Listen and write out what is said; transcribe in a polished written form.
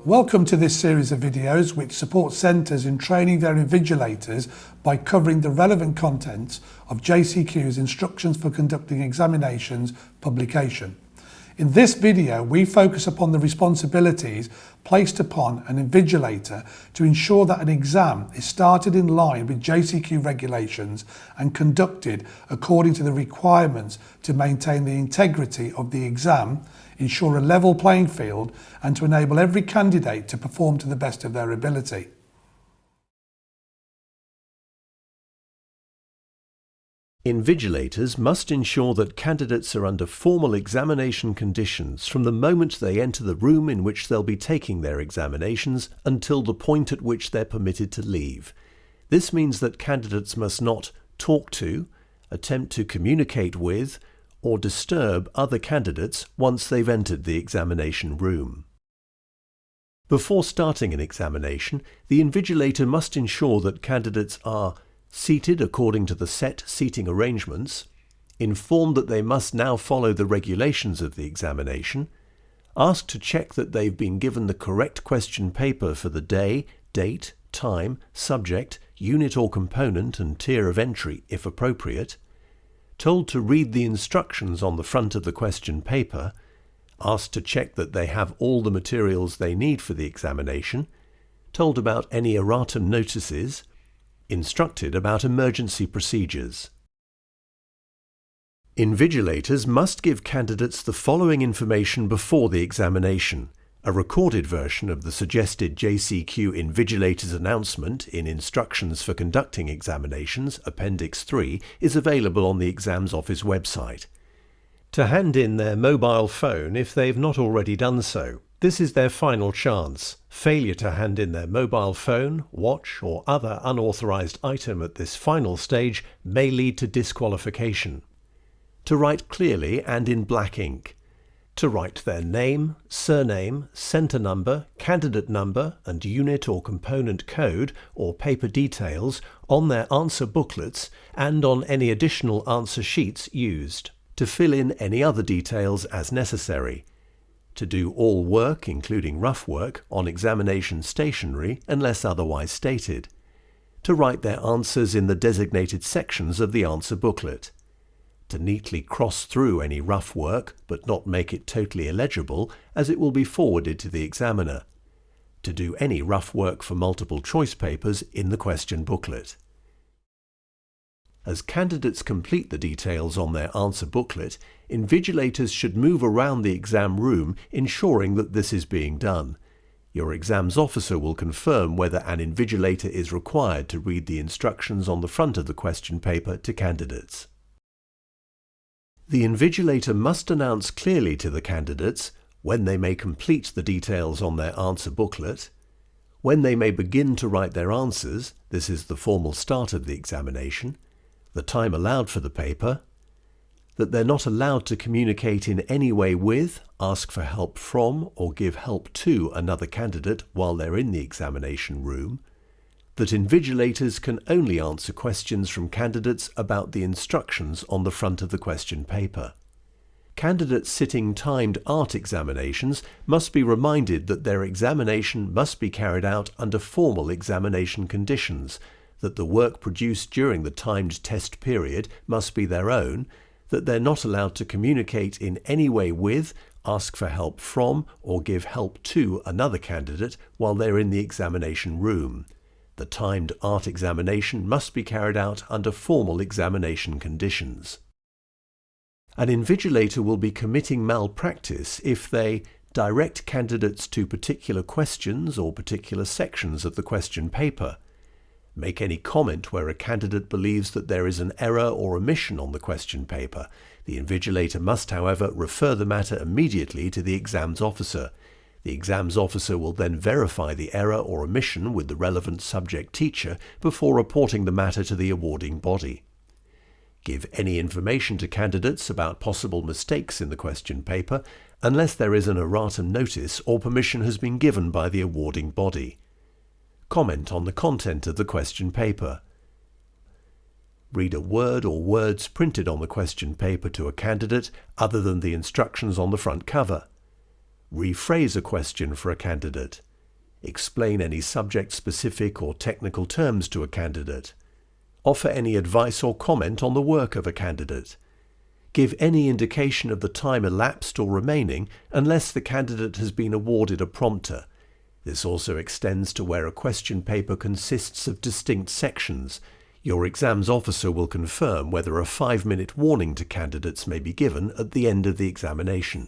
Welcome to this series of videos which support centres in training their invigilators by covering the relevant contents of JCQ's Instructions for Conducting Examinations publication. In this video, we focus upon the responsibilities placed upon an invigilator to ensure that an exam is started in line with JCQ regulations and conducted according to the requirements to maintain the integrity of the exam, ensure a level playing field, and to enable every candidate to perform to the best of their ability. Invigilators must ensure that candidates are under formal examination conditions from the moment they enter the room in which they'll be taking their examinations until the point at which they're permitted to leave. This means that candidates must not talk to, attempt to communicate with, or disturb other candidates once they've entered the examination room. Before starting an examination, the invigilator must ensure that candidates are seated according to the set seating arrangements, informed that they must now follow the regulations of the examination, asked to check that they've been given the correct question paper for the day, date, time, subject, unit or component and tier of entry if appropriate, told to read the instructions on the front of the question paper, asked to check that they have all the materials they need for the examination, told about any erratum notices, instructed about emergency procedures. Invigilators must give candidates the following information before the examination. A recorded version of the suggested JCQ Invigilators announcement in Instructions for Conducting Examinations, Appendix 3, is available on the Exams Office website. To hand in their mobile phone if they've not already done so. This is their final chance. Failure to hand in their mobile phone, watch or other unauthorized item at this final stage may lead to disqualification. To write clearly and in black ink. To write their name, surname, centre number, candidate number and unit or component code or paper details on their answer booklets and on any additional answer sheets used. To fill in any other details as necessary. To do all work, including rough work, on examination stationery unless otherwise stated. To write their answers in the designated sections of the answer booklet. To neatly cross through any rough work but not make it totally illegible, as it will be forwarded to the examiner. To do any rough work for multiple choice papers in the question booklet. As candidates complete the details on their answer booklet, invigilators should move around the exam room ensuring that this is being done. Your exams officer will confirm whether an invigilator is required to read the instructions on the front of the question paper to candidates. The invigilator must announce clearly to the candidates when they may complete the details on their answer booklet, when they may begin to write their answers, this is the formal start of the examination, the time allowed for the paper, that they're not allowed to communicate in any way with, ask for help from, or give help to another candidate while they're in the examination room, that invigilators can only answer questions from candidates about the instructions on the front of the question paper. Candidates sitting timed art examinations must be reminded that their examination must be carried out under formal examination conditions, that the work produced during the timed test period must be their own, that they're not allowed to communicate in any way with, ask for help from, or give help to another candidate while they're in the examination room. The timed art examination must be carried out under formal examination conditions. An invigilator will be committing malpractice if they direct candidates to particular questions or particular sections of the question paper, make any comment where a candidate believes that there is an error or omission on the question paper. The invigilator must, however, refer the matter immediately to the exams officer. The exams officer will then verify the error or omission with the relevant subject teacher before reporting the matter to the awarding body. Give any information to candidates about possible mistakes in the question paper unless there is an erratum notice or permission has been given by the awarding body. Comment on the content of the question paper. Read a word or words printed on the question paper to a candidate other than the instructions on the front cover. Rephrase a question for a candidate. explain any subject-specific or technical terms to a candidate, offer any advice or comment on the work of a candidate, give any indication of the time elapsed or remaining unless the candidate has been awarded a prompter. This also extends to where a question paper consists of distinct sections. Your exams officer will confirm whether a 5-minute warning to candidates may be given at the end of the examination.